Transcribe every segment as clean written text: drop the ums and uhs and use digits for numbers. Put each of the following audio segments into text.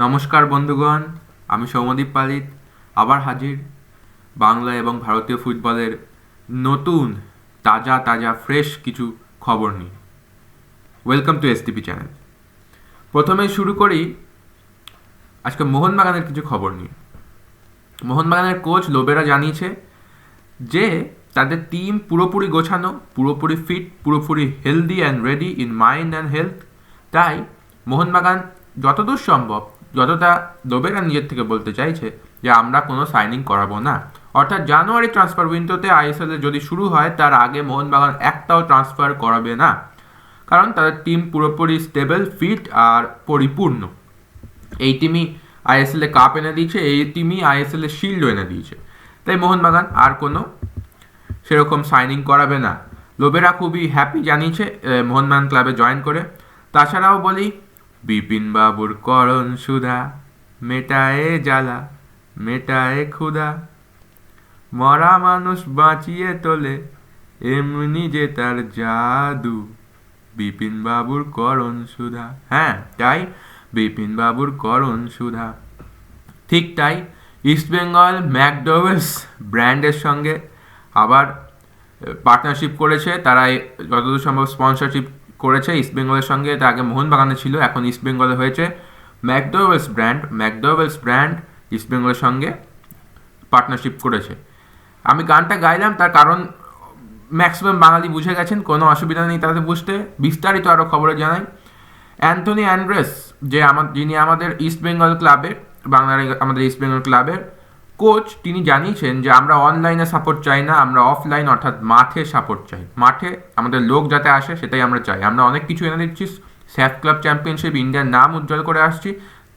নমস্কার বন্ধুগণ, আমি সৌম্যদীপ পালিত আবার হাজির বাংলা এবং ভারতীয় ফুটবলের নতুন তাজা তাজা ফ্রেশ কিছু খবর নিয়ে। Welcome to STP channel. প্রথমেই শুরু করি আজকে মোহনবাগানের কিছু খবর নিয়ে। মোহনবাগানের কোচ লোবেরা জানিয়েছে যে তাদের টিম পুরোপুরি গোছানো, পুরোপুরি ফিট, পুরোপুরি healthy and ready in mind and health. তাই মোহনবাগান যতদূর সম্ভব, যতটা লোবেরা নিজের থেকে বলতে চাইছে যে আমরা কোনো সাইনিং করাবো না, অর্থাৎ জানুয়ারি ট্রান্সফার উইন্ডোতে আইএসএল যদি শুরু হয় তার আগে মোহনবাগান একটাও ট্রান্সফার করাবে না, কারণ তাদের টিম পুরোপুরি স্টেবল, ফিট আর পরিপূর্ণ। এই টিমই আইএসএল এ কাপ এনে দিয়েছে, এই টিমই আইএসএল এ শিল্ডও এনে দিয়েছে। তাই মোহনবাগান আর কোনো সেরকম সাইনিং করাবে না। লোবেরা খুবই হ্যাপি জানিয়েছে মোহনবাগান ক্লাবে জয়েন করে। তাছাড়াও বলি, বিপিন বাবুর করণ সুধা, মেটায়ে জ্বালা মেটায়ে ক্ষুধা, মরা মানুষ বাঁচিয়ে তোলে এমনি যে তার জাদু, বিপিন বাবুর করণ সুধা। হ্যাঁ, তাই বিপিন বাবুর করণ সুধা। ঠিক তাই ইস্টবেঙ্গল ম্যাকডোয়েলস ব্র্যান্ডের সঙ্গে আবার পার্টনারশিপ করেছে। তারা যতদূর সম্ভব স্পন্সরশিপ করেছে ইস্টবেঙ্গলের সঙ্গে। এটা আগে মোহনবাগানে ছিল, এখন ইস্টবেঙ্গলে হয়েছে। ম্যাকডোয়েলস ব্র্যান্ড ইস্টবেঙ্গলের সঙ্গে পার্টনারশিপ করেছে। আমি গানটা গাইলাম তার কারণ ম্যাক্সিমাম বাঙালি বুঝে গেছেন, কোনো অসুবিধা নেই তাদের বুঝতে। বিস্তারিত আরও খবরে জানাই। অ্যান্থনি অ্যান্ড্রেস, যিনি আমাদের ইস্টবেঙ্গল ক্লাবের, বাংলার আমাদের ইস্টবেঙ্গল ক্লাবের কোচ, তিনি জানিয়েছেন যে আমরা অনলাইনে সাপোর্ট চাই না, আমরা অফলাইন অর্থাৎ মাঠে সাপোর্ট চাই। মাঠে আমাদের লোক যাতে আসে সেটাই আমরা চাই। আমরা অনেক কিছু এনে দিচ্ছি, স্যাফ ক্লাব চ্যাম্পিয়নশিপ, ইন্ডিয়ার নাম উজ্জ্বল করে আসছি,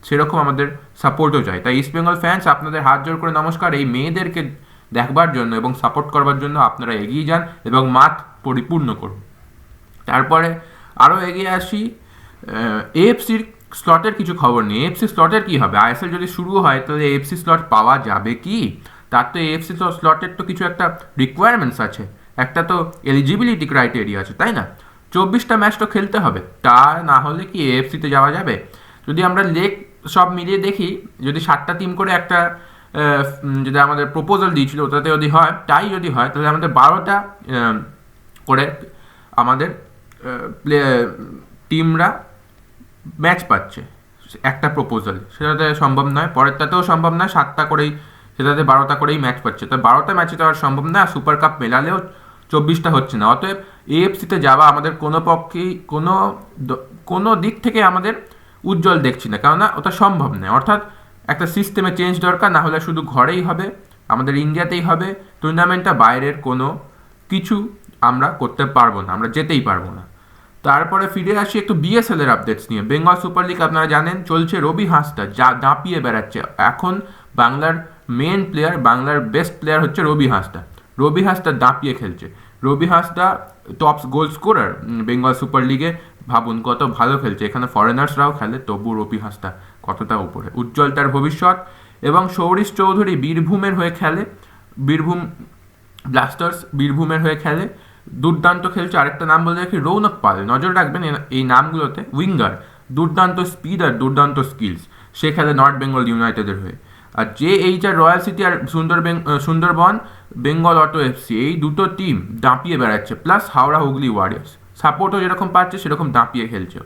সেরকম আমাদের সাপোর্টও চাই। তাই ইস্টবেঙ্গল ফ্যান্স, আপনাদের হাত জোর করে নমস্কার। এই মেয়েদেরকে দেখবার জন্য এবং সাপোর্ট করবার জন্য আপনারা এগিয়ে যান এবং মাঠ পরিপূর্ণ করুন। তারপরে আরও এগিয়ে আসি এএফসির স্লটের কিছু খবর নিয়ে। এএফসি স্লটের কী হবে? আইএসএল যদি শুরু হয় তাহলে এএফসি স্লট পাওয়া যাবে কি? তার তো এএফসি স্লটের তো কিছু একটা রিকোয়ারমেন্টস আছে, একটা তো এলিজিবিলিটি ক্রাইটেরিয়া আছে, তাই না? 24টা ম্যাচ তো খেলতে হবে, তা না হলে কি এএফসিতে যাওয়া যাবে? যদি আমরা লেগ সব মিলিয়ে দেখি, যদি 7টা টিম করে একটা যেটা আমাদের প্রপোজাল দিয়েছিল ওটাতে যদি হয়, তাই যদি হয় তাহলে আমাদের 12টা করে আমাদের টিমরা ম্যাচ পাচ্ছে একটা প্রপোজাল। সেটাতে সম্ভব নয়, পরেরটাতেও সম্ভব নয়, 7টা করেই, সেটাতে 12টা করেই ম্যাচ পাচ্ছে। তো 12টা ম্যাচে তো আর সম্ভব না, সুপার কাপ মেলালেও 24টা হচ্ছে না। অতএব এএফসিতে যাওয়া আমাদের কোনো পক্ষেই কোনো দিক থেকে আমাদের উজ্জ্বল দেখছি না, কেননা ওটা সম্ভব নয়। অর্থাৎ একটা সিস্টেমে চেঞ্জ দরকার, না হলে শুধু ঘরেই হবে, আমাদের ইন্ডিয়াতেই হবে টুর্নামেন্টটা, বাইরের কোনো কিছু আমরা করতে পারবো না, আমরা যেতেই পারবো না। তারপরে ফিরে আসি একটু বিএসএল এর আপডেটস নিয়ে। বেঙ্গল সুপার লিগ আপনারা জানেন চলছে, রবি হাঁসদা যা দাপিয়ে বেড়াচ্ছে। এখন বাংলার মেন প্লেয়ার, বাংলার বেস্ট প্লেয়ার হচ্ছে রবি হাঁসদা। রবি হাঁসদা দাপিয়ে খেলছে। Rabi Hansda top goal scorer Bengal super লিগে। ভাবুন কত ভালো খেলছে, এখানে ফরেনার্সরাও খেলে, তবু রবি হাঁসদা কতটা উপরে। উজ্জ্বল তার ভবিষ্যৎ। এবং সৌরিশ চৌধুরী বীরভূমের হয়ে খেলে, বীরভূম ব্লাস্টার্স বীরভূমের হয়ে খেলে, দুর্দান্ত খেলছে। আরেকটা নাম বলে রাখি, রৌনক পাল, নজর রাখবেন এই নামগুলোতে। উইঙ্গার, দুর্দান্ত স্পিড আর দুর্দান্ত স্কিলস, সে খেলে নর্থ বেঙ্গল ইউনাইটেডের হয়ে। আর JHR রয়্যাল সিটি আর সুন্দরবন বেঙ্গল অটো এফসি, এই দুটো টিম দাপিয়ে বেড়াচ্ছে, প্লাস হাওড়া হুগলি ওয়ারিয়ার্স সাপোর্টও যেরকম পাচ্ছে সেরকম দাপিয়ে খেলছে।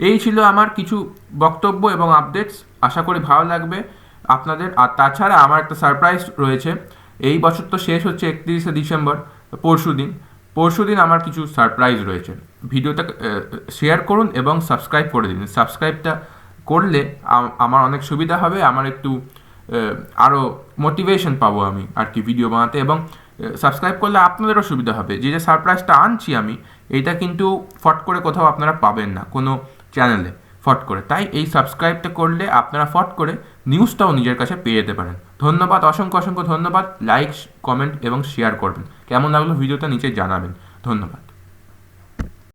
এই ছিল আমার কিছু বক্তব্য এবং আপডেটস, আশা করি ভালো লাগবে আপনাদের। আর তাছাড়া আমার একটা সারপ্রাইজ রয়েছে। এই বছর তো শেষ হচ্ছে 31শে ডিসেম্বর, পরশুদিন আমার কিছু সারপ্রাইজ রয়েছে। ভিডিওটা শেয়ার করুন এবং সাবস্ক্রাইব করে দিন। সাবস্ক্রাইবটা করলে আমার অনেক সুবিধা হবে, আমার একটু আরও মোটিভেশন পাবো আমি আর কি ভিডিও বানাতে, এবং সাবস্ক্রাইব করলে আপনাদেরও সুবিধা হবে। যে সারপ্রাইজটা আনছি আমি, এইটা কিন্তু ফট করে কোথাও আপনারা পাবেন না কোনো চ্যানেলে ফট করে। তাই এই সাবস্ক্রাইবটা করলে আপনারা ফট করে নিউজটাও নিজের কাছে পেয়ে যেতে পারেন। ধন্যবাদ, অসংখ্য ধন্যবাদ। লাইক, কমেন্ট এবং শেয়ার করবেন। কেমন লাগলো ভিডিওটা নিচে জানাবেন। ধন্যবাদ।